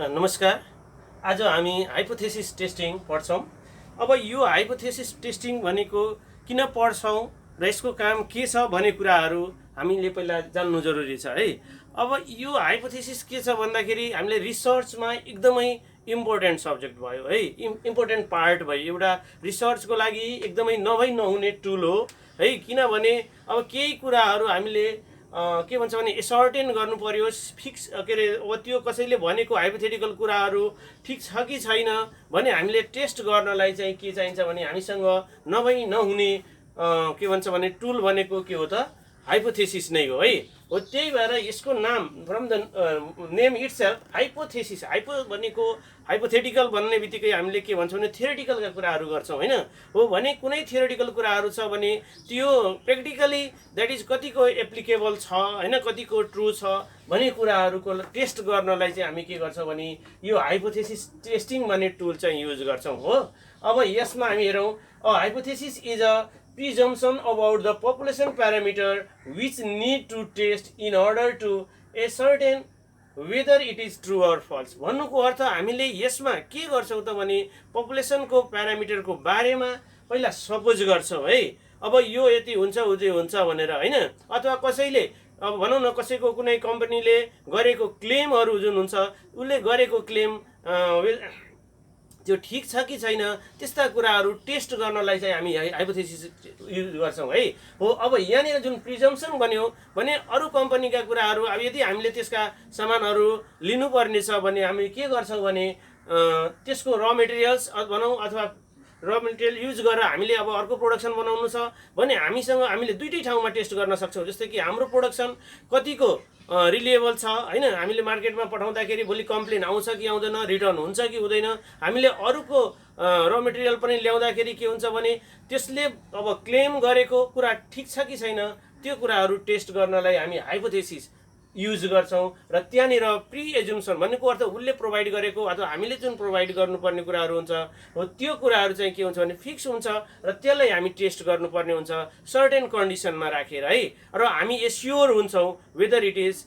नमस्कार। आज हामी हाइपोथेसिस टेस्टिङ पढ्छौँ। अब यो हाइपोथेसिस टेस्टिङ भनेको किन पढ्छौँ र यसको काम के छ भन्ने कुराहरू हामीले पहिला जान्नु जरुरी छ है। अब यो हाइपोथेसिस के छ भन्दाखेरि हामीले रिसर्चमा एकदमै इम्पोर्टेन्ट सब्जेक्ट भयो है, इम्पोर्टेन्ट पार्ट भयो। एउटा रिसर्चको लागि एकदमै नभई नहुने टुल हो है। किनभने अब केही कुराहरू हामीले के भन्छ भने सर्टेन गर्नु पर्यो, फिक्स के अरे अब त्यो कसैले भनेको हाइपोथेटिकल कुराहरू ठिक छ कि छैन भने हामीले टेस्ट गर्नलाई चाहिँ के चाहिन्छ भने हामीसँग नभई नहुने के भन्छ भने टुल भनेको के हो त, हाइपोथेसिस नै हो है। हो त्यही भएर यसको नाम from the name itself hypothesis. Hypo भनेको हाइपोथेटिकल भन्ने बित्तिकै हामीले के भन्छौँ भने थियोरिटिकलका कुराहरू गर्छौँ होइन। हो भने कुनै थियोरिटिकल कुराहरू छ भने त्यो प्र्याक्टिकली द्याट इज कतिको एप्लिकेबल छ होइन, कतिको ट्रु छ भन्ने कुराहरूको टेस्ट गर्नलाई चाहिँ हामी के गर्छौँ भने यो हाइपोथेसिस टेस्टिङ भन्ने टुल चाहिँ युज गर्छौँ हो। अब यसमा हामी हेरौँ, hypothesis is a presumption about the population parameter which need to test in order to ascertain whether it is true or false। भन्नुको अर्थ हामीले यसमा के गर्छौँ त भने पपुलेसनको प्यारामिटरको बारेमा पहिला सपोज गर्छौँ है। अब यो यति हुन्छ उति हुन्छ भनेर होइन, अथवा कसैले अब भनौँ न कसैको कुनै कम्पनीले गरेको क्लेमहरू जुन हुन्छ उसले गरेको क्लेम त्यो ठिक छ कि छैन त्यस्ता कुराहरू टेस्ट गर्नलाई चाहिँ हामी हाइपोथेसिस युज गर्छौँ है। हो अब यहाँनिर जुन प्रिजम्सन बन्यो भने अरू कम्पनीका कुराहरू अब यदि हामीले त्यसका सामानहरू लिनुपर्ने छ भने हामी के गर्छौँ भने त्यसको र मेटेरियल्स भनौँ अथवा र मेटेरियल युज गरेर हामीले अब अर्को प्रोडक्सन बनाउनु छ भने हामीले दुईटै ठाउँमा टेस्ट गर्न सक्छौँ। जस्तै कि हाम्रो प्रोडक्सन कतिको रिलिएबल छ होइन, हामीले मार्केटमा पठाउँदाखेरि भोलि कम्प्लेन आउँछ कि आउँदैन, रिटर्न हुन्छ कि हुँदैन। हामीले अरूको र मेटेरियल पनि ल्याउँदाखेरि के हुन्छ भने त्यसले अब क्लेम गरेको कुरा ठिक छ कि छैन त्यो कुराहरू टेस्ट गर्नलाई हामी हाइपोथेसिस युज गर्छौँ। र त्यहाँनिर प्री एजुम्सन भन्नेको अर्थ उसले प्रोभाइड गरेको अथवा हामीले जुन प्रोभाइड गर्नुपर्ने कुराहरू हुन्छ हो त्यो कुराहरू चाहिँ के हुन्छ भने फिक्स हुन्छ र त्यसलाई हामी टेस्ट गर्नुपर्ने हुन्छ सर्टेन कन्डिसनमा राखेर है। र हामी एस्योर हुन्छौँ whether it is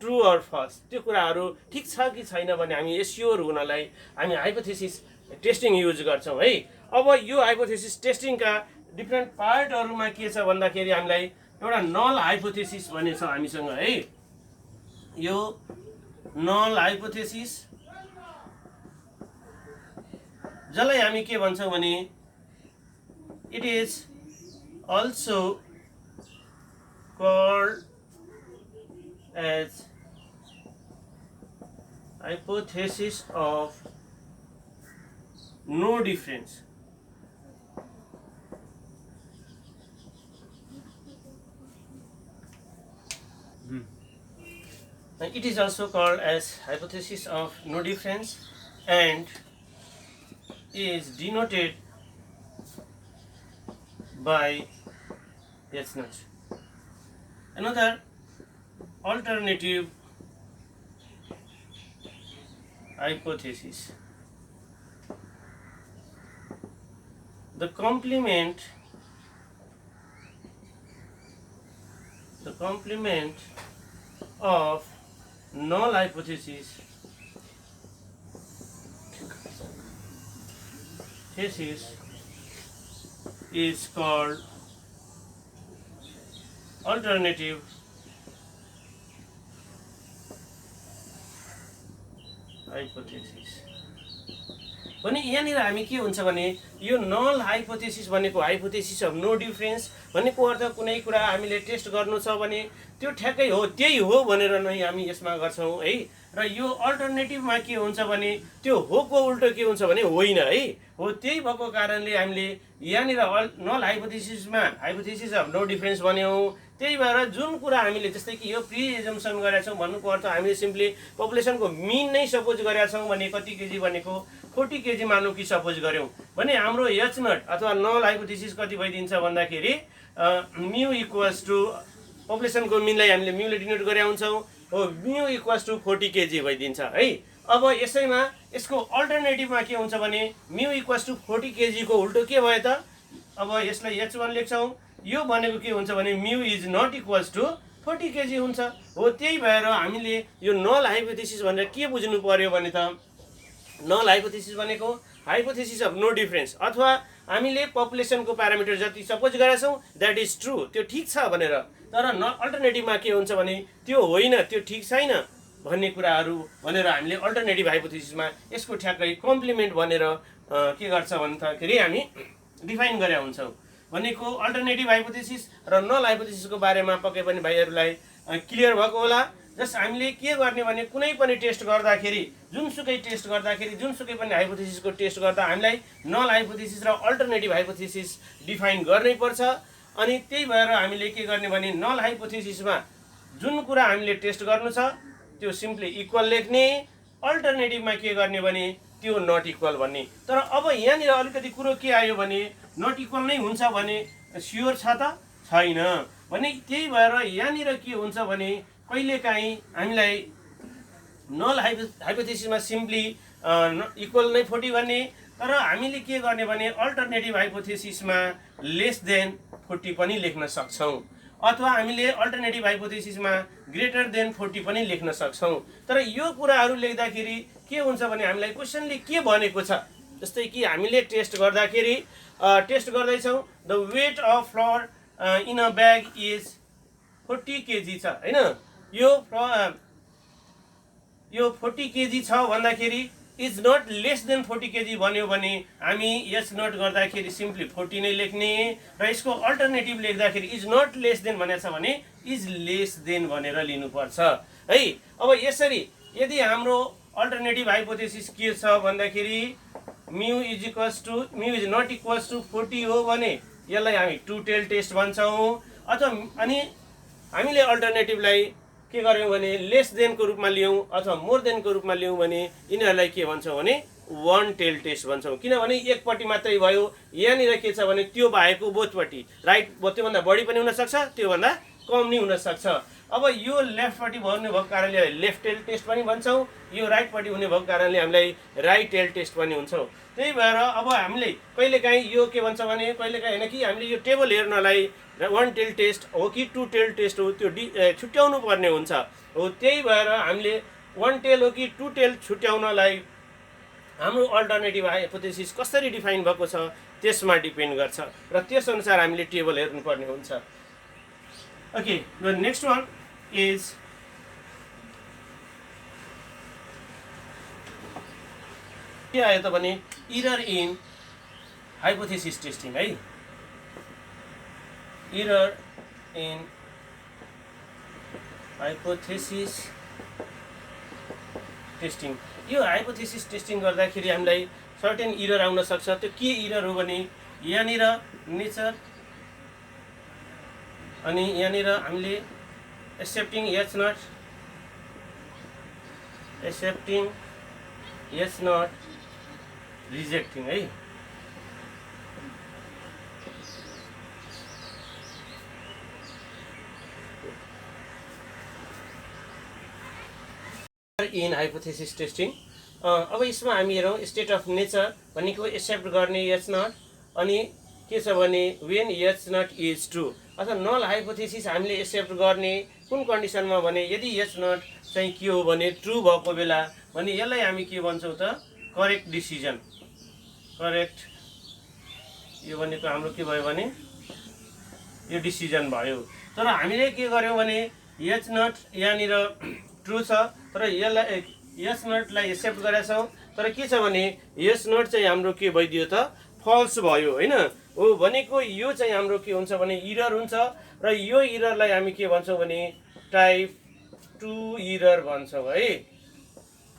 true or false, त्यो कुराहरू ठिक छ कि छैन भने हामी एस्योर हुनलाई हामी हाइपोथेसिस टेस्टिङ युज गर्छौँ है। अब यो हाइपोथेसिस टेस्टिङका डिफ्रेन्ट पार्टहरूमा के छ भन्दाखेरि हामीलाई एउटा नल हाइपोथेसिस भन्ने छ हामीसँग है। यो नल हाइपोथेसिस जसलाई हामी के भन्छौँ भने it is also called as hypothesis of no difference. It is also called as hypothesis of no difference and is denoted by H naught. Another alternative hypothesis. The complement of null hypothesis is called alternative hypothesis। भने यहाँनिर हामी के हुन्छ भने यो null hypothesis भनेको hypothesis of no difference भन्नेको अर्थ कुनै कुरा हामीले टेस्ट गर्नु छ भने त्यो ठ्याक्कै हो त्यही हो भनेर नै हामी यसमा गर्छौँ है। र यो अल्टरनेटिभमा के हुन्छ भने त्यो होको उल्टो के हुन्छ भने होइन है। हो त्यही भएको कारणले हामीले यहाँनिर null hypothesis of no difference भन्यौँ। त्यही भएर जुन कुरा हामीले जस्तै कि यो प्री एजम्सन गरेका छौँ भन्नुको अर्थ हामीले सिम्पली पपुलेसनको मिन नै सपोज गरेका छौँ भने कति केजी भनेको 40 केजी मानौँ कि सपोज गऱ्यौँ भने हाम्रो एच नट अथवा नल हाइपोथेसिस कति भइदिन्छ भन्दाखेरि म्यू इक्वल्स टु पपुलेसनको मिनलाई हामीले म्यूले डिनोट गरे हुन्छौँ हो, म्यू इक्वल्स टु 40 केजी भइदिन्छ है। अब यसैमा यसको अल्टरनेटिभमा के हुन्छ भने म्यू इक्वल्स टु 40 केजीको उल्टो के भयो त, अब यसलाई H1 लेख्छौँ। यो भनेको के हुन्छ भने mu is not equals to 40 KG हुन्छ। हो त्यही भएर हामीले यो नल हाइपोथेसिस भनेर के बुझ्नु पर्यो भने त नल हाइपोथेसिस भनेको हाइपोथेसिस अफ नो डिफरेन्स, अथवा हामीले पपुलेसनको प्यारामिटर जति सपोज गरेछौँ द्याट इज ट्रु, त्यो ठिक छ भनेर, तर अल्टरनेटिभमा के हुन्छ भने त्यो होइन, त्यो ठिक छैन भन्ने कुराहरू भनेर हामीले अल्टरनेटिभ हाइपोथेसिसमा यसको ठ्याक्कै कम्प्लिमेन्ट भनेर के गर्छ भन्दाखेरि हामी डिफाइन गरे हुन्छौँ। भनेको अल्टरनेटिभ हाइपोथेसिस र नल हाइपोथेसिसको बारेमा पक्कै पनि भाइहरूलाई क्लियर भएको होला। जस्ट हामीले के गर्ने भने कुनै पनि टेस्ट गर्दाखेरि, जुनसुकै टेस्ट गर्दाखेरि, जुनसुकै पनि हाइपोथेसिसको टेस्ट गर्दा हामीलाई नल हाइपोथेसिस र अल्टरनेटिभ हाइपोथेसिस डिफाइन गर्नै पर्छ। अनि त्यही भएर हामीले के गर्ने भने नल हाइपोथेसिसमा जुन कुरा हामीले टेस्ट गर्नु छ त्यो सिम्पली इक्वल लेख्ने, अल्टरनेटिभमा के गर्ने भने त्यो नट इक्वल भन्ने। तर अब यहाँनिर अलिकति कुरो के आयो भने नट इक्वल नै हुन्छ भने स्योर छ त छैन भने, त्यही भएर यहाँनिर के हुन्छ भने कहिलेकाहीँ हामीलाई नल हाइपोथेसिसमा सिम्पली इक्वल नै 40 भन्ने, तर हामीले के गर्ने भने अल्टरनेटिभ हाइपोथेसिसमा लेस देन 40 पनि लेख्न सक्छौँ, अथवा हामीले अल्टरनेटिभ हाइपोथेसिसमा ग्रेटर देन 40 पनि लेख्न सक्छौँ। तर यो कुराहरू लेख्दाखेरि के हुन्छ भने हामीलाई क्वेसनले के भनेको छ, जस्तै कि हामीले टेस्ट गर्दाखेरि टेस्ट गर्दैछौँ the weight of flour in a bag is 40 KG छ होइन, यो 40 केजी छ भन्दाखेरि is not less than 40 KG भन्यो भने हामी यस नट गर्दाखेरि सिम्पली 40 नै लेख्ने, र यसको अल्टरनेटिभ लेख्दाखेरि इज नट लेस देन भनेको छ भने इज लेस देन भनेर लिनुपर्छ है। अब यसरी यदि हाम्रो अल्टरनेटिभ हाइपोथेसिस के छ भन्दाखेरि mu is not equals to 40 हो भने यसलाई हामी टु टेल टेस्ट भन्छौँ, अथवा अनि हामीले अल्टरनेटिभलाई के गर्यौँ भने लेस देनको रूपमा लियौँ अथवा मोर देनको रूपमा लियौँ भने यिनीहरूलाई के भन्छौँ भने वन टेल टेस्ट भन्छौँ, किनभने एकपट्टि मात्रै भयो। यहाँनिर के छ भने त्यो बाहेको बोथपट्टि राइट, त्योभन्दा बढी पनि हुनसक्छ, त्योभन्दा कम नि हुनसक्छ। अब यो लेफ्टपट्टि हुने भएको कारणले लेफ्ट टेल टेस्ट पनि भन्छौँ, यो राइटपट्टि हुने भएको कारणले हामीलाई राइट टेल टेस्ट पनि हुन्छौँ। त्यही भएर अब हामीले कहिलेकाहीँ यो के भन्छ भने कहिलेकाहीँ होइन कि हामीले यो टेबल हेर्नलाई वन टेल टेस्ट हो कि टु टेल टेस्ट हो त्यो छुट्याउनु पर्ने हुन्छ। हो त्यही भएर हामीले वन टेल हो कि टु टेल छुट्याउनलाई हाम्रो अल्टरनेटिभ हाइपोथेसिस कसरी डिफाइन भएको छ त्यसमा डिपेन्ड गर्छ, र त्यसअनुसार हामीले टेबल हेर्नुपर्ने हुन्छ। Okay, the next one is के आयो त भने इरर इन हाइपोथेसिस टेस्टिङ है। इरर इन हाइपोथेसिस टेस्टिङ, यो हाइपोथेसिस टेस्टिङ गर्दाखेरि हामीलाई सर्टेन इरर आउन सक्छ। त्यो के इरर हो भने यहाँनिर नेचर अनि यहाँनिर हामीले accepting H naught, accepting H naught, rejecting है। इन हाइपोथेसिस टेस्टिङ अब यसमा हामी हेरौँ स्टेट अफ नेचर भनेको एक्सेप्ट गर्ने एच नट, अनि के छ भने when H naught is true, अथवा नल हाइपोथेसिस हामीले एक्सेप्ट गर्ने कुन कन्डिसनमा भने यदि एच नट चाहिँ के हो भने ट्रु भएको बेला भने यसलाई हामी के भन्छौँ त करेक्ट डिसिजन। करेक्ट यो भनेको हाम्रो के भयो भने यो डिसिजन भयो। तर हामीले के गर्यौँ भने एच नट यहाँनिर ट्रु छ तर यसलाई एच नटलाई एक्सेप्ट गरेका छौँ, तर के छ भने एच नट चाहिँ हाम्रो के भइदियो त फल्स भयो होइन। हो भनेको यो चाहिँ हाम्रो के हुन्छ भने इरर हुन्छ, र यो इररलाई हामी के भन्छौँ भने टाइप 2 इरर भन्छौँ है।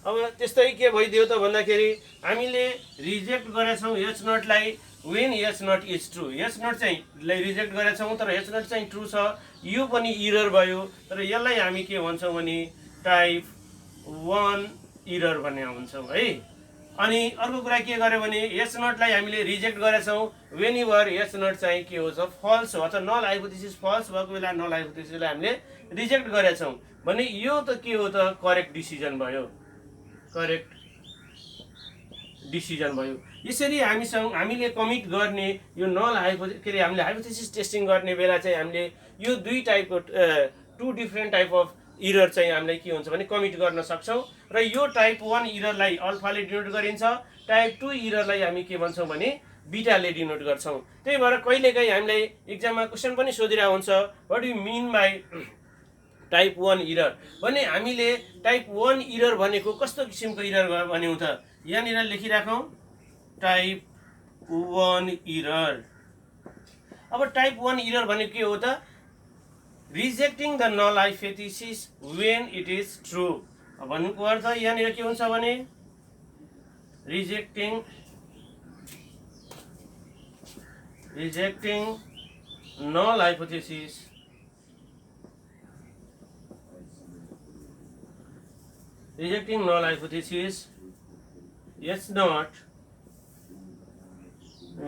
अब त्यस्तै के भइदियो त भन्दाखेरि हामीले रिजेक्ट गरेका छौँ एच नटलाई when H naught is true, H naught चाहिँ रिजेक्ट गरेका छौँ तर एच नट चाहिँ ट्रु छ, यो पनि इरर भयो। तर यसलाई हामी के भन्छौँ भने टाइप 1 इरर भन्ने भन्छौँ है। अनि अर्को कुरा के गर्यो भने एच नटलाई हामीले रिजेक्ट गरेका छौँ वेन युवर एच नट चाहिँ के हुन्छ फल्स हो, अथवा नल हाइपोथेसिस फल्स भएको बेला नल हाइपोथेसिसलाई हामीले रिजेक्ट गरेका छौँ भने यो त के हो त करेक्ट डिसिजन भयो, करेक्ट डिसिजन भयो। यसरी हामीले कमिट गर्ने यो नल के अरे हामीले हाइपोथेसिस टेस्टिङ गर्ने बेला चाहिँ हामीले यो दुई टाइपको two different type of error चाहिँ हामीलाई के हुन्छ भने कमिट गर्न सक्छौँ र यो टाइप 1 इररलाई अल्फाले डिनोट गरिन्छ, टाइप 2 इररलाई हामी के भन्छौँ भने बिटाले डिनोट गर्छौँ। त्यही भएर कहिलेकाहीँ हामीलाई एक्जाममा क्वेसन पनि सोधिरहेको हुन्छ what you mean by type 1 error भने हामीले टाइप 1 इरर भनेको कस्तो किसिमको इरर भन्यौँ त यहाँनिर लेखिराखौँ टाइप 1 इरर। अब टाइप 1 इरर भनेको के हो त rejecting the null hypothesis when it is true. भन्नुको अर्थ यहाँनिर के हुन्छ भने rejecting null hypothesis is not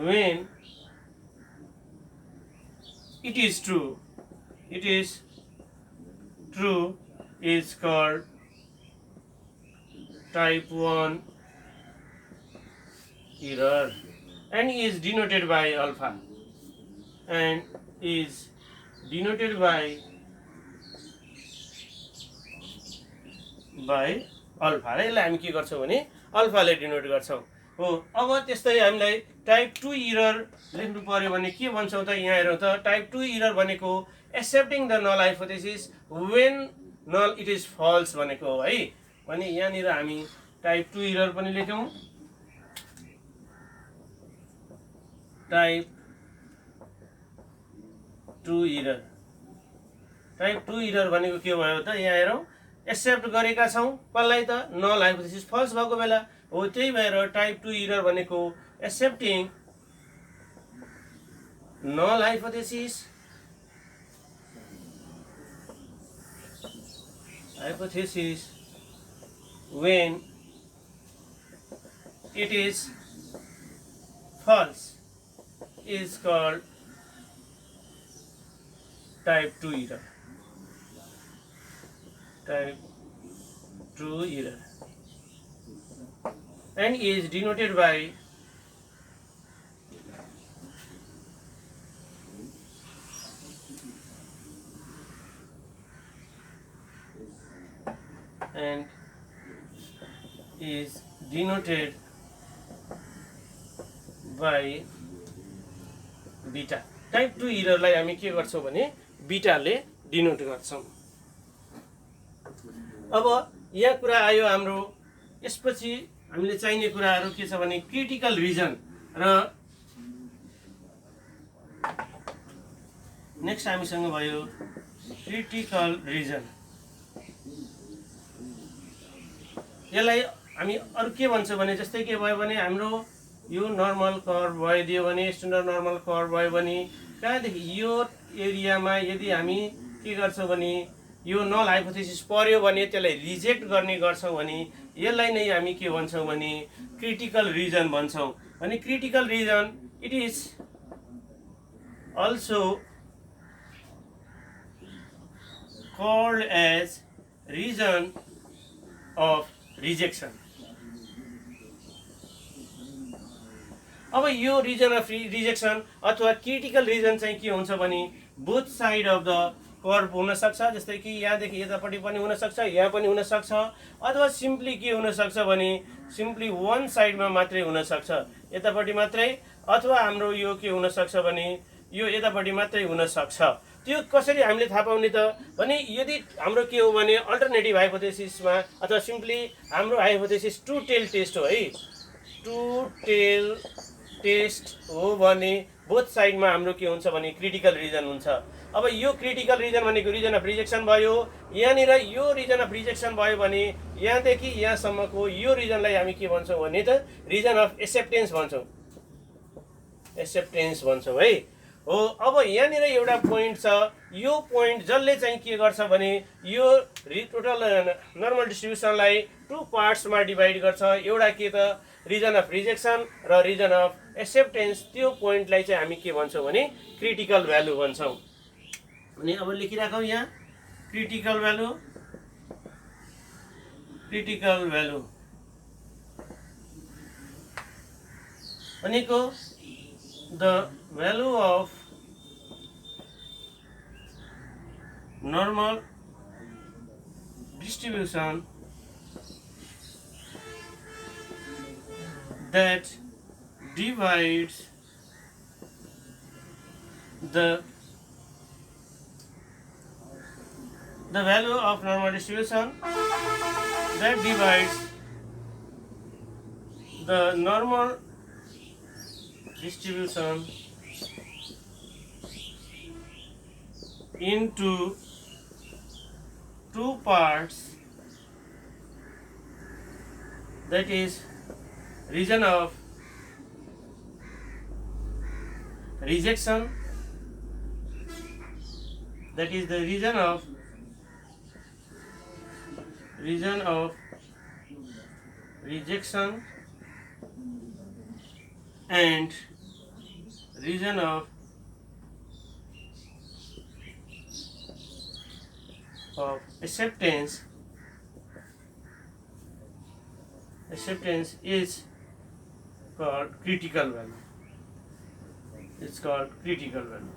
when it is true is called type 1 error and is denoted by alpha alpha र यसलाई हामी के गर्छौँ भने अल्फाले डिनोट गर्छौँ हो। अब त्यस्तै हामीलाई टाइप 2 इरर लेख्नु पर्यो भने के भन्छौँ त यहाँ हेरौँ त टाइप 2 इरर भनेको accepting the null hypothesis when null it is false भनेको हो है। भने यहाँनिर हामी टाइप 2 इरर पनि लेख्यौँ टाइप 2 इरर भनेको के भयो त यहाँ हेरौँ एक्सेप्ट गरेका छौँ कसलाई त नल हाइपोथेसिस फल्स भएको बेला हो। त्यही भएर टाइप 2 इरर भनेको accepting null hypothesis when it is false is called type 2 error. And is denoted by beta. Type 2 इररलाई हामी के गर्छौँ भने बीटाले डिनोट गर्छौँ। अब यहाँ कुरा आयो हाम्रो यसपछि हामीले चाहिने कुराहरू के छ भने क्रिटिकल रिजन र नेक्स्ट हामीसँग भयो क्रिटिकल रिजन। यसलाई हामी अरु के भन्छौँ भने जस्तै के भयो भने हाम्रो यो नर्मल कर्भ भइदियो भने स्ट्यान्डर्ड नर्मल कर्भ भयो भने कहाँदेखि यो एरियामा यदि हामी के गर्छौँ भने यो नल हाइपोथेसिस पर्यो भने त्यसलाई रिजेक्ट गर्ने गर्छौँ भने यसलाई नै हामी के भन्छौँ भने क्रिटिकल रिजन भन्छौँ। अनि critical region it is also called as region of rejection. अब यो रिजन अफ रिजेक्सन अथवा क्रिटिकल रिजन चाहिँ के हुन्छ भने both side of the curve हुन सक्छ। जस्तै कि यहाँदेखि यतापट्टि पनि हुन सक्छ, यहाँ पनि हुन सक्छ, अथवा सिम्पली के हुन सक्छ भने सिम्पली वान साइडमा मात्रै हुन सक्छ, यतापट्टि मात्रै, अथवा हाम्रो यो के हुन सक्छ भने यो यतापट्टि मात्रै हुन सक्छ। त्यो कसरी हामीले थाहा पाउने त भने यदि हाम्रो के हो भने अल्टरनेटिभ हाइपोथेसिसमा अथवा सिम्पली हाम्रो हाइपोथेसिस टु टेल टेस्ट हो है, टु टेल टेस्ट हो भने बोथ साइडमा हाम्रो के हुन्छ भने क्रिटिकल रिजन हुन्छ। अब यो क्रिटिकल रिजन भनेको रिजन अफ रिजेक्सन भयो। यहाँनिर यो रिजन अफ रिजेक्सन भयो भने यहाँदेखि यहाँसम्मको यो रिजनलाई हामी के भन्छौँ भने त रिजन अफ एक्सेप्टेन्स भन्छौँ, एक्सेप्टेन्स भन्छौँ है हो। अब यहाँनिर एउटा पोइन्ट छ, यो पोइन्ट जसले चाहिँ के गर्छ भने यो टोटल नर्मल डिस्ट्रिब्युसनलाई टु पार्ट्समा डिभाइड गर्छ, एउटा के त रिजन अफ रिजेक्सन र रिजन अफ एक्सेप्टेन्स। त्यो पोइन्टलाई चाहिँ हामी के भन्छौँ भने क्रिटिकल भ्यालु भन्छौँ। अनि अब लेखिराखौँ यहाँ क्रिटिकल भ्यालु, क्रिटिकल भ्यालु भनेको the value of normal distribution that divides the value of normal distribution that divides the normal distribution into two parts, that is region of rejection, that is the region of rejection and region of acceptance is called critical value. It's called critical value.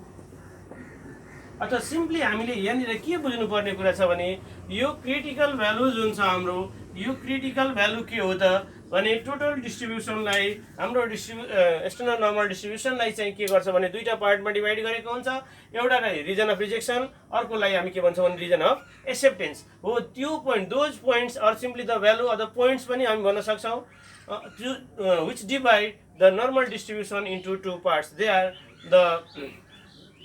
अथवा simply हामीले यहाँनिर के बुझ्नुपर्ने कुरा छ भने यो critical value जुन छ हाम्रो, यो क्रिटिकल भ्यालु के हो त भने टोटल डिस्ट्रिब्युसनलाई, हाम्रो एक्सटर्नल नर्मल डिस्ट्रिब्युसनलाई चाहिँ के गर्छ भने दुईटा पार्टमा डिभाइड गरेको हुन्छ। एउटालाई रिजन अफ रिजेक्सन, अर्कोलाई हामी के भन्छौँ भने रिजन अफ एक्सेप्टेन्स हो। त्यो point, those points are simply the value of the points पनि हामी भन्न सक्छौँ which divide the normal distribution into two parts. They are the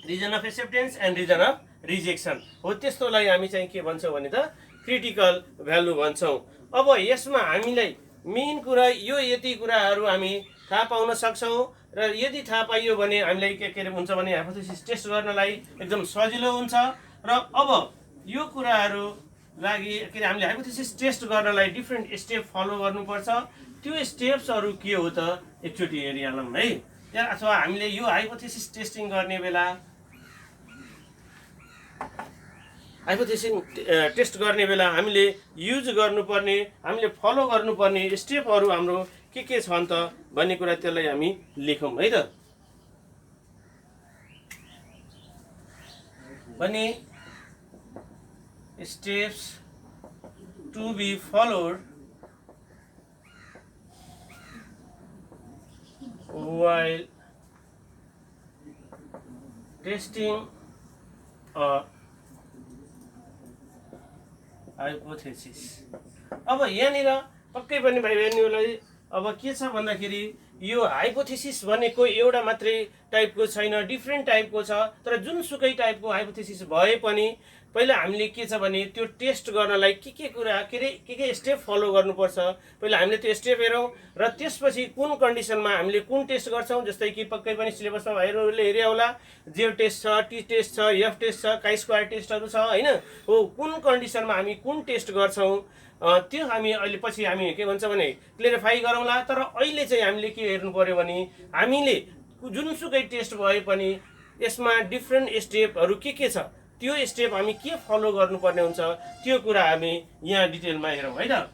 region of acceptance and region of rejection हो। त्यस्तोलाई हामी चाहिँ के भन्छौँ भने त क्रिटिकल भ्यालु भन्छौँ। अब यसमा हामीलाई मेन कुरा यो यति कुराहरू हामी थाहा पाउन सक्छौँ र यदि थाहा पाइयो भने हामीलाई के हुन्छ भने हाइपोथेसिस टेस्ट गर्नलाई एकदम सजिलो हुन्छ। र अब यो कुराहरू लागि के अरे हामीले हाइपोथेसिस टेस्ट गर्नलाई डिफ्रेन्ट स्टेप फलो गर्नुपर्छ। त्यो स्टेप्सहरू के हो त एकचोटि हेरिहालौँ है। त्यहाँ अथवा हामीले यो हाइपोथेसिस टेस्टिङ गर्ने बेला, हाइपोथेसिस टेस्ट गर्ने बेला हामीले युज गर्नुपर्ने, हामीले फलो गर्नुपर्ने स्टेपहरू हाम्रो के छन् त भन्ने कुरा त्यसलाई हामी लेखौँ है त। भने steps to be followed while testing a hypothesis। अब यहाँनिर पक्कै पनि भाइ बहिनीहरूलाई अब के छ भन्दाखेरि यो हाइपोथेसिस भनेको एउटा मात्रै टाइपको छैन, डिफ्रेन्ट टाइपको छ। तर जुनसुकै टाइपको हाइपोथेसिस भए पनि पहिला हामीले के छ भने त्यो टेस्ट गर्नलाई के कुरा के स्टेप फलो गर्नुपर्छ, पहिला हामीले त्यो स्टेप हेरौँ र त्यसपछि कुन कन्डिसनमा हामीले कुन टेस्ट गर्छौँ। जस्तै कि पक्कै पनि सिलेबसमा भाइहरूले हेऱ्यो होला, जे टेस्ट छ, टी टेस्ट छ, एफ टेस्ट छ, काई स्क्वायर टेस्टहरू छ होइन हो। कुन कन्डिसनमा हामी कुन टेस्ट गर्छौँ त्यो हामी अहिले पछि हामी के भन्छ भने क्लियरिफाई गरौँला। तर अहिले चाहिँ हामीले के हेर्नु पर्यो भने हामीले जुनसुकै टेस्ट भए पनि यसमा डिफ्रेन्ट स्टेपहरू के छ, त्यो स्टेप हामी के फलो गर्नुपर्ने हुन्छ त्यो कुरा हामी यहाँ डिटेलमा हेरौँ है त।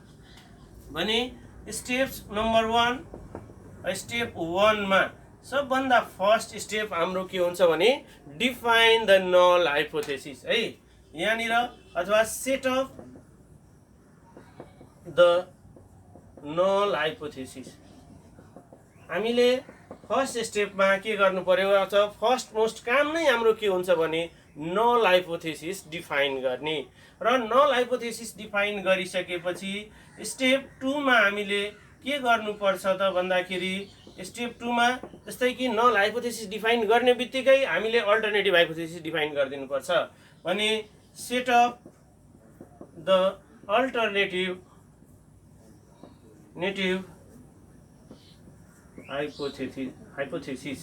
भने स्टेप्स नम्बर 1, स्टेप 1 मा सबभन्दा फर्स्ट स्टेप हाम्रो के हुन्छ भने डिफाइन द नल हाइपोथेसिस है। यहाँनिर अथवा set up the null hypothesis हामीले फर्स्ट स्टेपमा के गर्नु पर्यो अथवा फर्स्ट मोस्ट काम नै हाम्रो के हुन्छ भने नल हाइपोथेसिस डिफाइन गर्ने। र नल हाइपोथेसिस डिफाइन गरिसकेपछि स्टेप 2 मा हामीले के गर्नुपर्छ त भन्दाखेरि स्टेप 2 मा जस्तै कि नल हाइपोथेसिस डिफाइन गर्ने बित्तिकै हामीले अल्टरनेटिभ हाइपोथेसिस डिफाइन गरिदिनुपर्छ। भने set up the alternative hypothesis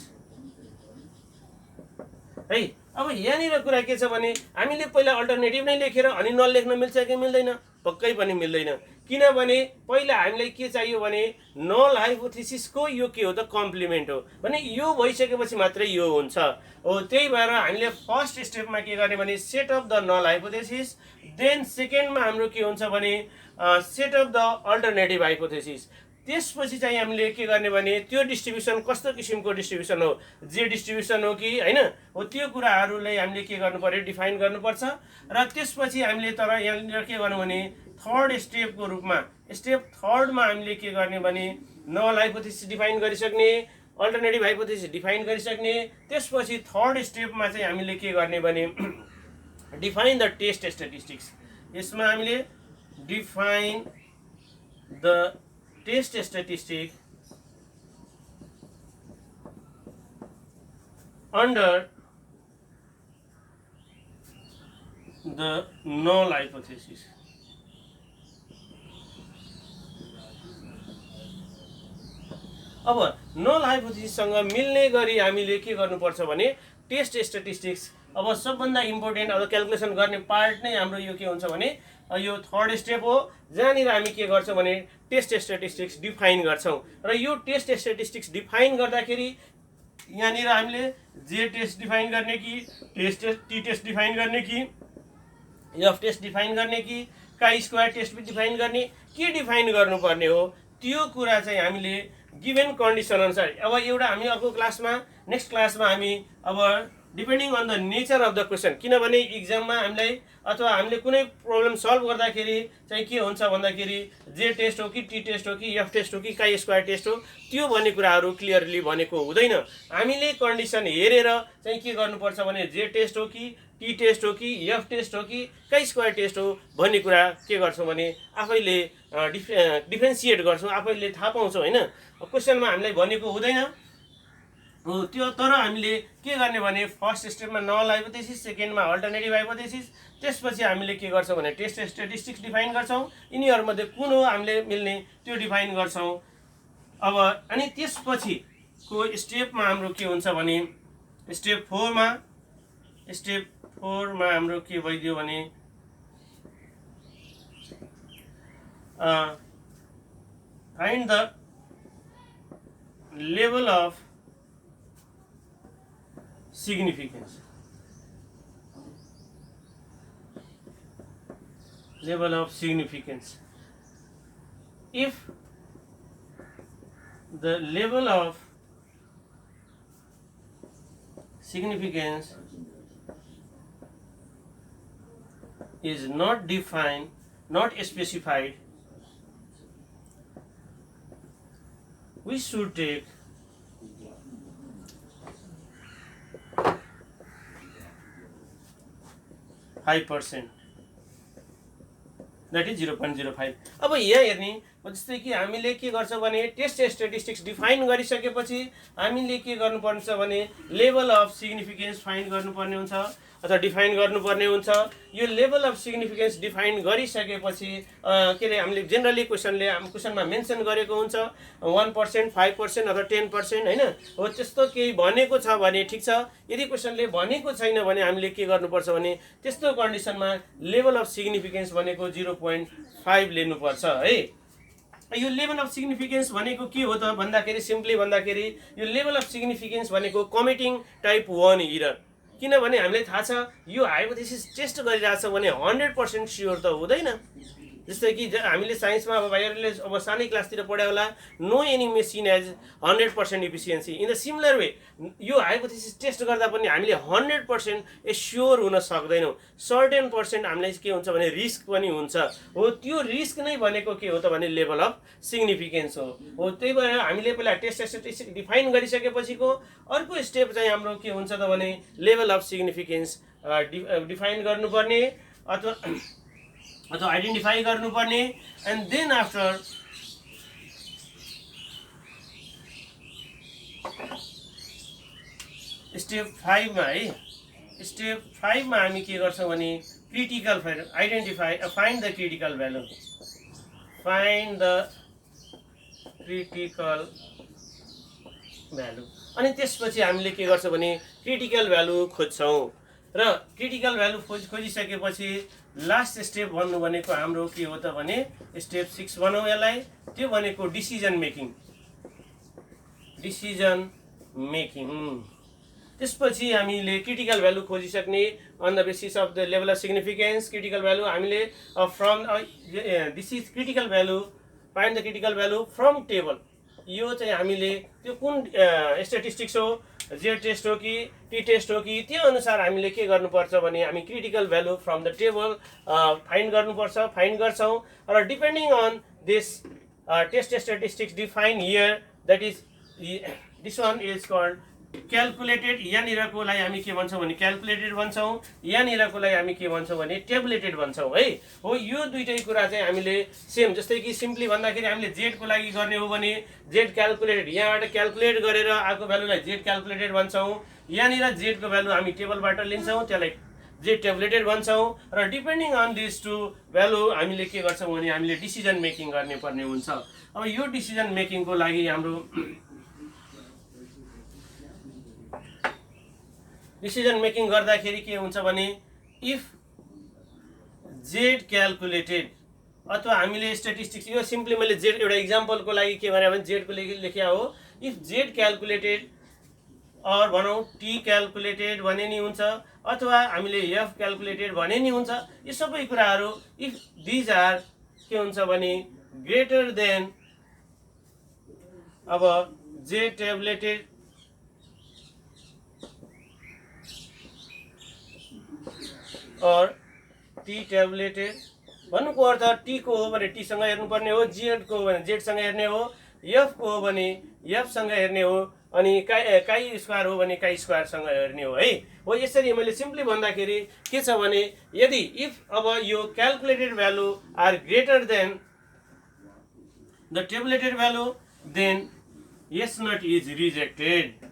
है। अब यहाँनिर कुरा के छ भने हामीले पहिला अल्टरनेटिभ नै लेखेर अनि नल लेख्न मिल्छ कि मिल्दैन? पक्कै पनि मिल्दैन। किनभने पहिला हामीलाई के चाहियो भने नल हाइपोथेसिसको यो के हो त कम्प्लिमेन्ट हो। भने यो भइसकेपछि मात्रै यो हुन्छ हो। त्यही भएर हामीले फर्स्ट स्टेपमा के गर्ने भने set up the null hypothesis, then सेकेन्डमा हाम्रो के हुन्छ भने set up the alternative hypothesis. त्यसपछि चाहिँ हामीले के गर्ने भने त्यो डिस्ट्रिब्युसन कस्तो किसिमको डिस्ट्रिब्युसन हो, जे डिस्ट्रिब्युसन हो कि होइन हो, त्यो कुराहरूलाई हामीले के गर्नु पर्यो, डिफाइन गर्नुपर्छ। र त्यसपछि हामीले तर यहाँनिर के गर्नु भने थर्ड स्टेपको रूपमा, स्टेप थर्डमा हामीले के गर्ने भने नल हाइपोथेसिस डिफाइन गरिसक्ने, अल्टरनेटिभ हाइपोथेसिस डिफाइन गरिसक्ने। त्यसपछि थर्ड स्टेपमा चाहिँ हामीले के गर्ने भने डिफाइन द टेस्ट स्ट्याटिस्टिक्स। यसमा हामीले define the test statistic under the null hypothesis. अब नल हाइपोथेसिससँग मिल्ने गरी हामीले के गर्नुपर्छ भने टेस्ट स्ट्याटिस्टिक्स। अब सबभन्दा इम्पोर्टेन्ट अब क्यालकुलेसन गर्ने पार्ट नै हाम्रो यो के हुन्छ भने यो थर्ड स्टेप हो, जहाँनिर हामी के गर्छौँ भने टेस्ट स्ट्याटिस्टिक्स डिफाइन गर्छौँ। र यो टेस्ट स्ट्याटिस्टिक्स डिफाइन गर्दाखेरि यहाँनिर हामीले जे टेस्ट डिफाइन गर्ने कि टी टेस्ट डिफाइन गर्ने कि एफ टेस्ट डिफाइन गर्ने कि काई स्क्वायर टेस्ट भी डिफाइन गर्ने, के डिफाइन गर्नुपर्ने हो त्यो कुरा चाहिँ हामीले गिभन कन्डिसन अनुसार। अब एउटा हामी अर्को क्लासमा, नेक्स्ट क्लासमा हामी अब depending on the nature of the question, किनभने इक्जाममा हामीलाई अथवा हामीले कुनै प्रब्लम सल्भ गर्दाखेरि चाहिँ के हुन्छ भन्दाखेरि जे टेस्ट हो कि टी टेस्ट हो कि एफ टेस्ट हो कि काई स्क्वायर टेस्ट हो, त्यो भन्ने कुराहरू क्लियरली भनेको हुँदैन। हामीले कन्डिसन हेरेर चाहिँ के गर्नुपर्छ भने जे टेस्ट हो कि टी टेस्ट हो कि एफ टेस्ट हो कि काई स्क्वायर टेस्ट हो भन्ने कुरा के गर्छौँ भने आफैले डिफ्रेन्सिएट गर्छौँ, आफैले थाहा पाउँछौँ होइन। क्वेसनमा हामीलाई भनेको हुँदैन हो त्यो। तर हामीले के गर्ने भने फर्स्ट स्टेपमा नल हाइपोथेसिस, सेकेन्डमा अल्टरनेटिभ हाइपोथेसिस, त्यसपछि हामीले के गर्छौँ भने टेस्ट स्ट्याटिस्टिक्स डिफाइन गर्छौँ। यिनीहरूमध्ये कुन हो हामीले मिल्ने त्यो डिफाइन गर्छौँ। अब अनि त्यसपछिको स्टेपमा हाम्रो के हुन्छ भने स्टेप फोरमा हाम्रो के भइदियो भने find the level of significance. Level of significance. If the level of significance is not defined, not specified, we should take %, that is 0.05। अब यहाँ हेर्ने जस्तै कि हामीले के गर्छौँ भने टेस्ट स्ट्याटिस्टिक्स डिफाइन गरिसकेपछि हामीले के गर्नुपर्छ भने लेभल अफ सिग्निफिकेन्स फाइन्ड गर्नुपर्ने हुन्छ अथवा डिफाइन गर्नुपर्ने हुन्छ। यो लेभल अफ सिग्निफिकेन्स डिफाइन गरिसकेपछि के अरे हामीले जेनरली क्वेसनमा मेन्सन गरेको हुन्छ 1%, 5% अथवा 10% होइन हो, त्यस्तो केही भनेको छ भने ठिक छ। यदि क्वेसनले भनेको छैन भने हामीले के गर्नुपर्छ भने त्यस्तो कन्डिसनमा लेभल अफ सिग्निफिकेन्स भनेको 0.5 लिनुपर्छ है। यो लेभल अफ सिग्निफिकेन्स भनेको के हो त भन्दाखेरि सिम्पली भन्दाखेरि यो लेभल अफ सिग्निफिकेन्स भनेको कमिटिङ टाइप 1 इरर। किनभने हामीलाई थाहा छ यो हाइपोथेसिस टेस्ट गरिरहेछ भने 100% स्योर त हुँदैन। जस्तै कि हामीले साइन्समा अब भाइहरूले अब सानै क्लासतिर पढायो होला, no any machine as 100% efficiency. In the similar way यो हाइपोथेसिस टेस्ट गर्दा पनि हामीले 100% स्योर हुन सक्दैनौँ। सर्टेन पर्सेन्ट हामीलाई के हुन्छ भने रिस्क पनि हुन्छ हो। त्यो रिस्क नै भनेको के हो त भने लेभल अफ सिग्निफिकेन्स हो। त्यही भएर हामीले पहिला टेस्ट स्ट्याटिस्टिक्स डिफाइन गरिसकेपछिको अर्को स्टेप चाहिँ हाम्रो के हुन्छ त भने लेभल अफ सिग्निफिकेन्स डिफाइन गर्नुपर्ने अथवा आइडेन्टिफाई गर्नुपर्ने। एन्ड देन आफ्टर स्टेप 5 मा है, स्टेप 5 मा हामी के गर्छौँ भने critical value identify, find the critical value, find the critical value. अनि त्यसपछि हामीले के गर्छौँ भने क्रिटिकल भ्यालु खोज्छौँ र क्रिटिकल भ्यालु खोजिसकेपछि लास्ट स्टेप भन्नु भनेको हाम्रो के हो त भने स्टेप 6 भनौँ यसलाई। त्यो भनेको डिसिजन मेकिङ। त्यसपछि हामीले क्रिटिकल भ्यालु खोजिसक्ने on the basis of the level of significance. Critical value हामीले from this is critical value find the critical value from table. यो चाहिँ हामीले त्यो कुन स्ट्याटिस्टिक्स हो, जेड टेस्ट हो कि टी टेस्ट हो कि, त्यो अनुसार हामीले के गर्नुपर्छ भने हामी critical value from the table find गर्नुपर्छ, फाइन्ड गर्छौँ। र depending on this test statistics define here, that is this one is called calculated. यहाँनिरकोलाई हामी के भन्छौँ भने क्यालकुलेटेड भन्छौँ, यहाँनिरकोलाई हामी के भन्छौँ भने टेबुलेटेड भन्छौँ है। हो यो दुइटै कुरा चाहिँ हामीले सेम, जस्तै कि सिम्पली भन्दाखेरि हामीले जेडको लागि गर्ने हो भने जेड क्यालकुलेटेड, यहाँबाट क्यालकुलेट गरेर आएको भ्यालुलाई जेड क्यालकुलेटेड भन्छौँ। यहाँनिर जेडको भ्यालु हामी टेबलबाट लिन्छौँ, त्यसलाई जेड टेबुलेटेड भन्छौँ। र depending on this two value हामीले के गर्छौँ भने हामीले डिसिजन मेकिङ गर्ने पर्ने हुन्छ। अब यो डिसिजन मेकिङको लागि हाम्रो डिसिजन मेकिङ गर्दाखेरि के हुन्छ भने इफ जेड क्यालकुलेटेड अथवा हामीले स्ट्याटिस्टिक्स, यो सिम्पली मैले जेड एउटा इक्जाम्पलको लागि के भने जेडको लेख्या हो। इफ जेड क्यालकुलेटेड अर भनौँ टी क्यालकुलेटेड भने नि हुन्छ, अथवा हामीले एफ क्यालकुलेटेड भने नि हुन्छ। यो सबै कुराहरू इफ दिज आर के हुन्छ भने ग्रेटर देन, अब जेड टेबुलेटेड और टी टेबुलेटेड, भन्नुको अर्थ टी को हो भने टी सँग हेर्नुपर्ने हो, जेड को हो भने जेड सँग हेर्ने हो, एफ को हो भने एफ सँग हेर्ने हो, अनि काई स्क्वायर हो भने काई स्क्वायर सँग हेर्ने हो है। हो यसरी मैले सिम्पली भन्दाखेरि के छ भने यदि इफ अब यो calculated value are greater than the tabulated value then यस नट इज रिजेक्टेड।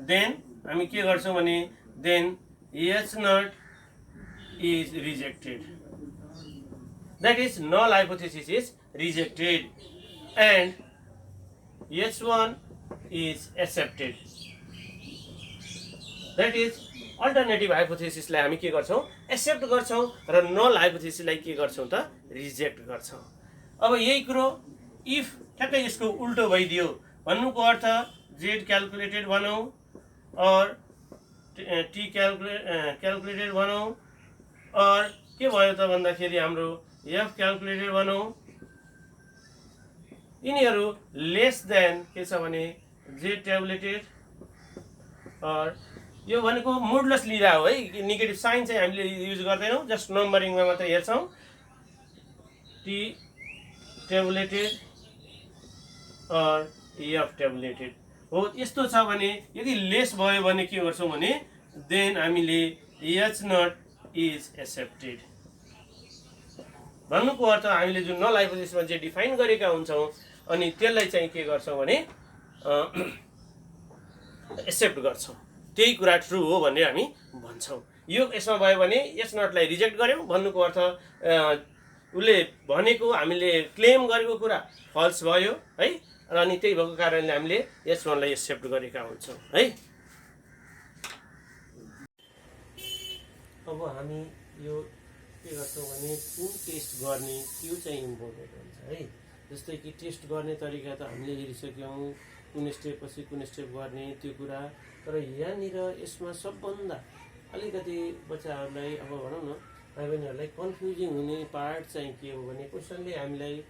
देन हामी के गर्छौँ भने then H naught is rejected. That is null hypothesis is rejected and H1 is accepted. That is alternative hypothesis लाई हामी के गर्छौँ accept गर्छौँ र null hypothesis लाई के गर्छौँ त रिजेक्ट गर्छौँ। अब यही कुरो इफ ठ्याक्कै यसको उल्टो भइदियो, भन्नुको अर्थ जेड क्यालकुलेटेड भनौँ और टी क्यालकुलेटेड भनौँ और के भयो त भन्दाखेरि हाम्रो एफ क्यालकुलेटेड भनौँ, यिनीहरू लेस देन के छ भने जेड टेबुलेटेड। और यो भनेको मोडुलस लिँदा हो है, नेगेटिभ साइन चाहिँ हामीले युज गर्दैनौँ, जस्ट नम्बरिङमा मात्रै हेर्छौँ। टी टेबुलेटेड और एफ टेबुलेटेड हो। यस्तो छ भने यदि लेस भयो भने के गर्छौँ भने देन हामीले एच नट इज एक्सेप्टेड। भन्नुको अर्थ हामीले जुन नल हाइपोथेसिसमा जे डिफाइन गरेका हुन्छौँ अनि त्यसलाई चाहिँ के गर्छौँ भने एक्सेप्ट गर्छौँ, त्यही कुरा ट्रु हो भनेर हामी भन्छौँ। यो यसमा भयो भने एच नटलाई रिजेक्ट गर्यौँ, भन्नुको अर्थ उसले भनेको हामीले क्लेम गरेको कुरा फल्स भयो है, अनि त्यही भएको कारणले हामीले H1 लाई एक्सेप्ट गरेका हुन्छौँ है। अब हामी यो के गर्छौँ भने कुन टेस्ट गर्ने त्यो चाहिँ इम्पोर्टेन्ट हुन्छ है। जस्तै कि टेस्ट गर्ने तरिका त हामीले हेरिसक्यौँ, कुन स्टेप पछि कुन स्टेप गर्ने त्यो कुरा। तर यहाँनिर यसमा सबभन्दा अलिकति बच्चाहरूलाई अब भनौँ न भाइ बहिनीहरूलाई कन्फ्युजिङ हुने पार्ट चाहिँ के हो भने क्वेसनले हामीलाई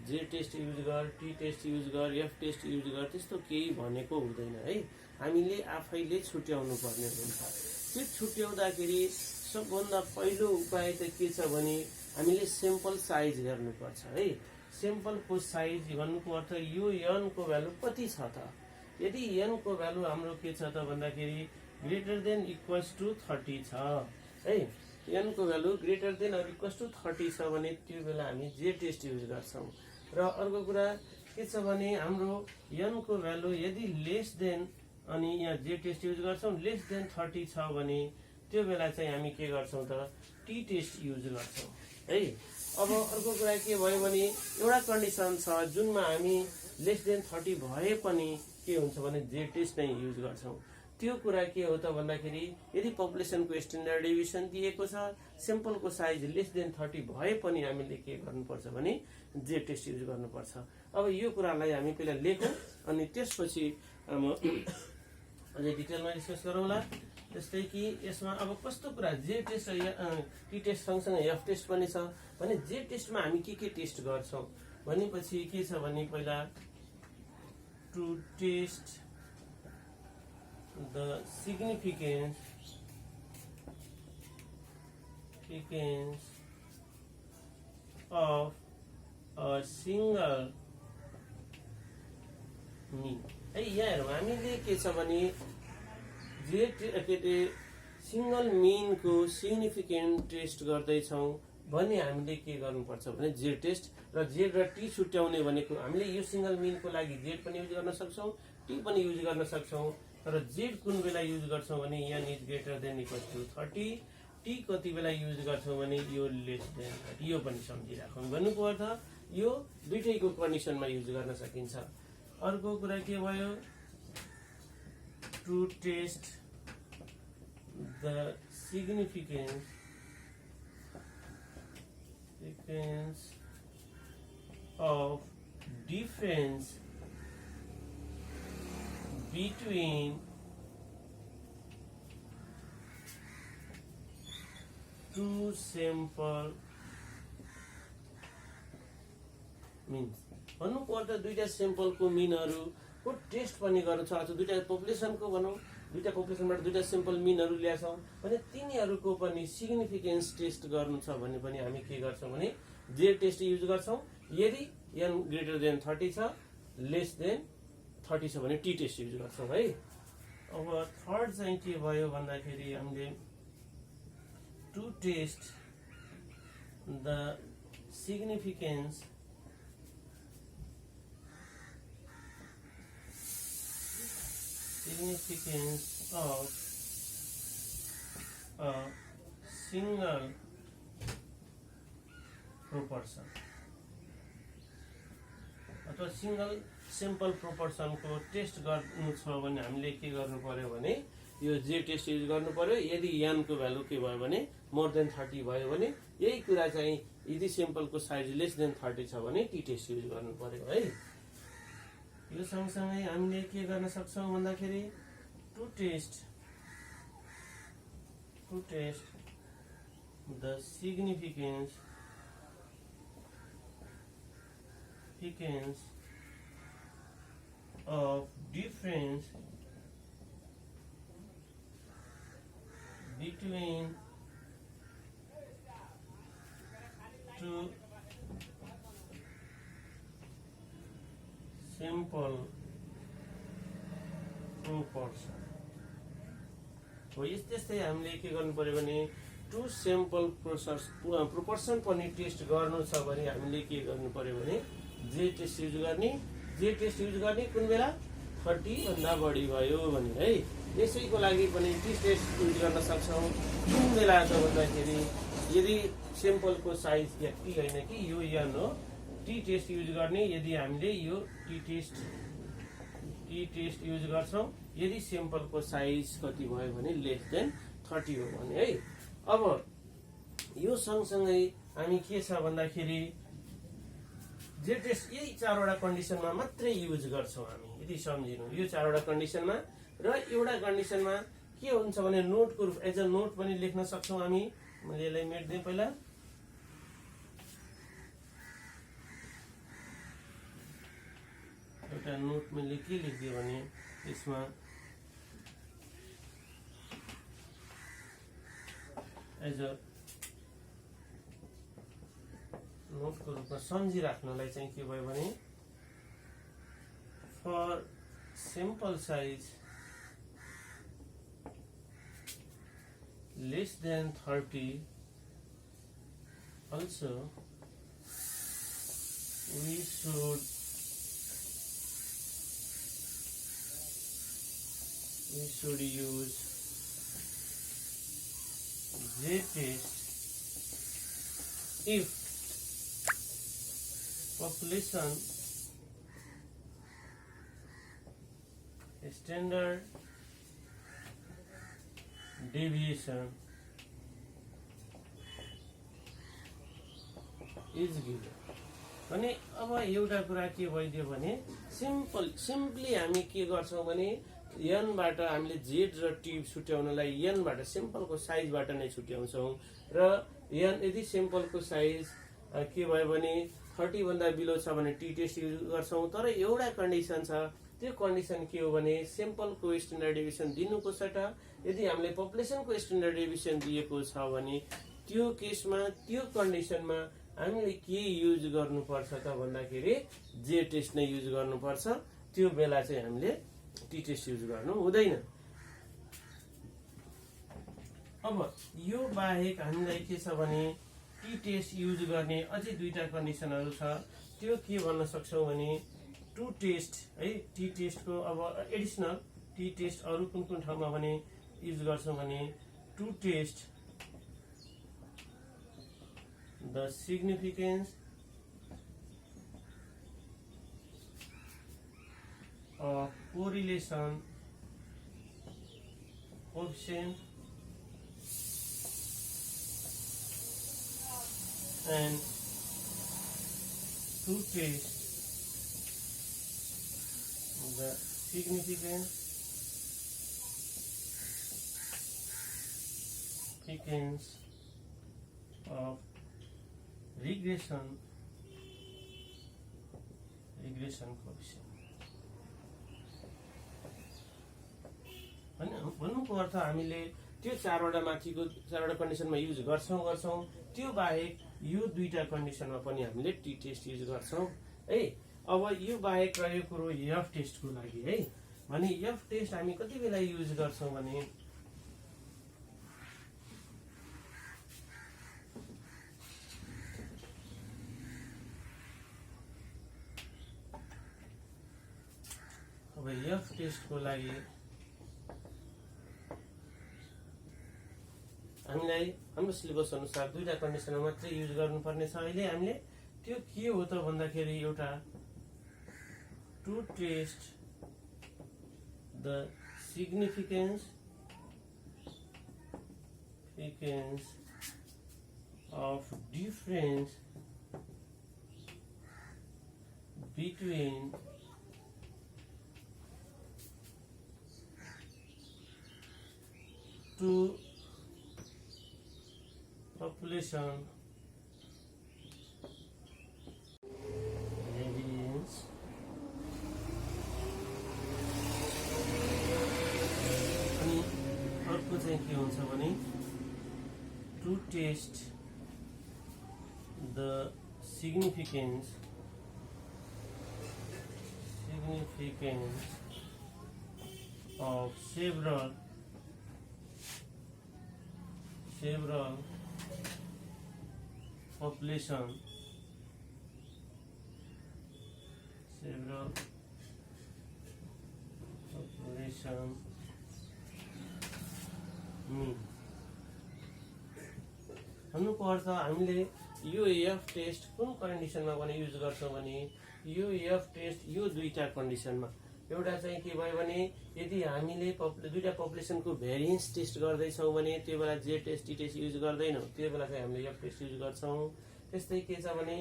जे टेस्ट युज गर, टी टेस्ट युज गर, एफ टेस्ट युज गर त्यस्तो केही भनेको हुँदैन है। हामीले आफैले छुट्याउनु पर्ने हुन्छ। त्यो छुट्याउँदाखेरि सबभन्दा पहिलो उपाय त के छ भने हामीले सेम्पल साइज हेर्नुपर्छ है। सेम्पलको साइज भन्नुको अर्थ यो n को भ्यालु कति छ त। यदि n को भ्यालु हाम्रो के छ त भन्दाखेरि ग्रेटर देन इक्वल्स टु 30 छ है, n को value greater than or equals to 30 छ भने त्यो बेला हामी जे टेस्ट युज गर्छौँ। र अर्को कुरा के छ भने हाम्रो n को भ्यालु यदि लेस देन अनि यहाँ जे टेस्ट युज गर्छौँ, लेस देन 30 छ भने त्यो बेला चाहिँ हामी के गर्छौँ त टी टेस्ट युज गर्छौँ है। अब अर्को कुरा के भयो भने एउटा कन्डिसन छ जुनमा हामी लेस देन 30 भए पनि के हुन्छ भने जे टेस्ट नै युज गर्छौँ। त्यो कुरा के हो त भन्दाखेरि यदि पपुलेसनको स्ट्यान्डर्ड डेभिएसन दिएको छ, सेम्पलको साइज लेस देन 30 भए पनि हामीले के गर्नुपर्छ भने जे टेस्ट युज गर्नुपर्छ। अब यो कुरालाई हामी पहिला लेखौँ अनि त्यसपछि हम अझै डिटेलमा डिस्कस गरौँला। जस्तै कि यसमा अब कस्तो कुरा जे टेस्ट टी टेस्ट सँगसँगै एफ टेस्ट पनि छ भने जे टेस्टमा हामी के टेस्ट गर्छौँ भनेपछि के छ भने पहिला to test the significance of a single mean है। यहाँ हेरौँ हामीले के छ भने सिंगल मीनको सिग्निफिकेन्ट टेस्ट गर्दैछौँ भने हामीले के गर्नुपर्छ भने जेड टेस्ट र जेड र टी छुट्याउने भनेको हामीले यो सिंगल मीनको लागि जेड पनि युज गर्न सक्छौँ, टी पनि युज गर्न सक्छौँ। तर जेड कुन बेला युज गर्छौँ भने n is greater than equals to 30, T कति बेला युज गर्छौँ भने यो लेस देन 30। यो पनि सम्झिराखौँ। भन्नुको अर्थ यो दुईटैको कन्डिसनमा युज गर्न सकिन्छ। अर्को कुरा के भयो, to test the significance of difference between two sample means। भन्नुको अर्थ दुईटा स्याम्पलको मिनहरुको टेस्ट पनि गर्नु छ, अथवा दुईटा पपुलेसनको भनौँ, दुईटा पपुलेसनबाट दुईटा स्याम्पल मिनहरु ल्याछौँ भने तिनीहरुको पनि सिग्निफिकेन्स टेस्ट गर्नु छ भने पनि हामी के गर्छौँ भने जेड टेस्ट युज गर्छौँ। यदि n ग्रेटर देन 30 छ, लेस देन 30 छ भने टी टेस्ट युज गर्छौँ है। अब थर्ड चाहिँ के भयो भन्दाखेरि हामीले to test the significance of a single proportion अथवा सिंगल सिम्पल प्रोपोर्सनको टेस्ट गर्नु छ भने हामीले के गर्नु पर्यो भने यो जे टेस्ट युज गर्नु पर्यो। यदि n को भ्यालु के भयो भने मोर देन 30 भयो भने यही कुरा चाहिँ यदि सिम्पलको साइज लेस देन 30 छ भने टी टेस्ट युज गर्नु पर्यो है। यो सँगसँगै हामीले के गर्न सक्छौँ भन्दाखेरि to test the significance of difference between two simple proportion हो। यस्तै हामीले के गर्नु पर्यो भने टु सिम्पल प्रोपोर्सन पनि टेस्ट गर्नु छ भने हामीले के गर्नु पर्यो भने जे टेस्ट युज गर्ने। जे टेस्ट युज गर्ने कुन बेला 30 भन्दा बढी भयो भने है। यसैको लागि पनि टी टेस्ट युज गर्न सक्छौँ। कुन बेला त भन्दाखेरि यदि सिम्पलको साइज या टी होइन कि यो n हो, टी टेस्ट युज गर्ने यदि हामीले यो टी टेस्ट युज गर्छौँ यदि सिम्पलको साइज कति भयो भने लेस देन 30 हो भने है। अब यो सँगसँगै हामी के छ भन्दाखेरि जे टेस्ट यही चारवटा कन्डिसनमा मात्रै युज गर्छौँ हामी, यदि सम्झिनु यो चारवटा कन्डिसनमा। र एउटा कन्डिसनमा के हुन्छ भने नोटको रूप एज अ नोट पनि लेख्न सक्छौँ हामी। मैले यसलाई मेट्दिएँ पहिला। एउटा नोट मैले के लेखिदिएँ भने यसमा एज अ नोटको रूपमा सम्झिराख्नलाई चाहिँ के भयो भने for simple size less than 30 also we should use J test if population standard deviation is given भने अब एउटा कुरा के भइदियो भने सिम्पली हामी के गर्छौँ भने n बाट हामीले जेड र टी छुट्याउनलाई n बाट सिम्पलको साइजबाट नै छुट्याउँछौँ। र n यदि सिम्पलको साइज के भयो भने 30 भन्दा बिलो छ भने टी टेस्ट युज गर्छौँ। तर एउटा कन्डिसन छ, त्यो कन्डिसन के हो भने स्याम्पलको स्ट्यान्डर्ड डेभिएसन दिनुको सट्टा यदि हामीले पपुलेसनको स्ट्यान्डर्ड डेभिएसन दिएको छ भने त्यो केसमा त्यो कन्डिसनमा हामीले के युज गर्नुपर्छ त भन्दाखेरि जे टेस्ट नै युज गर्नुपर्छ। त्यो बेला चाहिँ हामीले टी टेस्ट युज गर्नु हुँदैन। अब यो बाहेक हामीलाई के छ भने टी टेस्ट युज गर्ने अझै दुईटा कन्डिसनहरू छ। त्यो के भन्न सक्छौँ भने टु टेस्ट है, टी टेस्टको अब एडिसनल टी टेस्ट अरू कुन कुन ठाउँमा भने युज गर्छौँ भने to test the significance of correlation coefficient and to test the significance of regression coefficient। भन्नुको अर्थ हामीले त्यो चारवटा माथिको चारवटा कन्डिसनमा युज गर्छौँ। त्यो बाहेक यो दुईटा कन्डिसनमा पनि हामीले टी टेस्ट युज गर्छौँ है। अब यो बाहेक रहेको कुरो एफ टेस्टको लागि है, भने एफ टेस्ट हामी कति बेला युज गर्छौँ भने अब एफ टेस्टको लागि हामीलाई हाम्रो सिलेबस अनुसार दुईटा कन्डिसनमा मात्रै युज गर्नुपर्ने छ। अहिले हामीले त्यो के हो त भन्दाखेरि एउटा to test the significance of difference between two population variance अनि अर्को चाहिँ के हुन्छ भने to test the significance of several population mean। भन्नुको अर्थ हामीले यो एफ टेस्ट कुन कन्डिसनमा भने युज गर्छौँ भने यो एफ टेस्ट यो दुईटा कन्डिसनमा। एउटा चाहिँ के भयो भने यदि हामीले दुईटा पपुलेसनको भेरिएन्स टेस्ट गर्दैछौँ भने त्यो बेला जे टेस्ट टी टेस्ट युज गर्दैनौँ, त्यो बेला चाहिँ हामीले एफ टेस्ट युज गर्छौँ। त्यस्तै के छ भने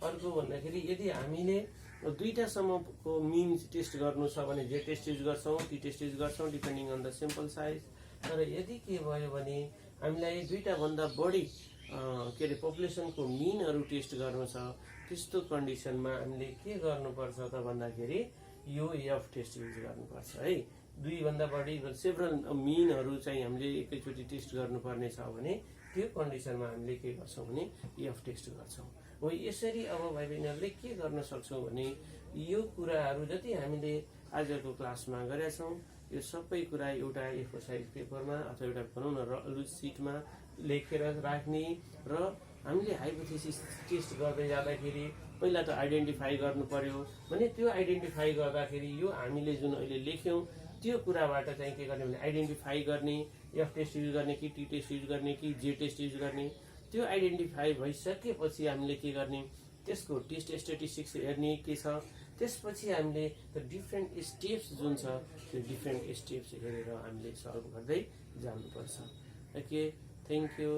अर्को भन्दाखेरि यदि हामीले दुईटासम्मको मिन टेस्ट गर्नु छ भने जे टेस्ट युज गर्छौँ, टी टेस्ट युज गर्छौँ depending on the sample size. तर यदि के भयो भने हामीलाई दुईटाभन्दा बढी के अरे पपुलेसनको मिनहरू टेस्ट गर्नु छ, त्यस्तो कन्डिसनमा हामीले के गर्नुपर्छ त भन्दाखेरि यो एफ टेस्ट युज गर्नुपर्छ है। दुईभन्दा बढी सेभरल मिनहरू चाहिँ हामीले एकैचोटि टेस्ट गर्नुपर्ने छ भने त्यो कन्डिसनमा हामीले के गर्छौँ भने एफ टेस्ट गर्छौँ। हो यसरी अब भाइ बहिनीहरूले के गर्न सक्छौँ भने यो कुराहरू जति हामीले आजको क्लासमा गरेका छौँ यो सबै कुरा एउटा ए4 साइज पेपरमा अथवा एउटा भनौँ न लुज सिटमा लेखेर राख्ने र हामीले हाइपोथेसिस टेस्ट गर्दै जाँदाखेरि पहिला त आइडेन्टिफाई गर्नु पर्यो भने त्यो आइडेन्टिफाई गर्दाखेरि यो हामीले जुन अहिले लेख्यौँ त्यो कुराबाट चाहिँ के गर्ने भने आइडेन्टिफाई गर्ने, एफ टेस्ट युज गर्ने कि टी टेस्ट युज गर्ने कि जे टेस्ट युज गर्ने, त्यो आइडेन्टिफाई भइसकेपछि हामीले के गर्ने त्यसको टेस्ट स्ट्याटिस्टिक्स हेर्ने के छ, त्यसपछि हामीले द डिफ्रेन्ट स्टेप्स जुन छ त्यो डिफ्रेन्ट स्टेप्स हेरेर हामीले सल्भ गर्दै जानुपर्छ। Okay, thank you.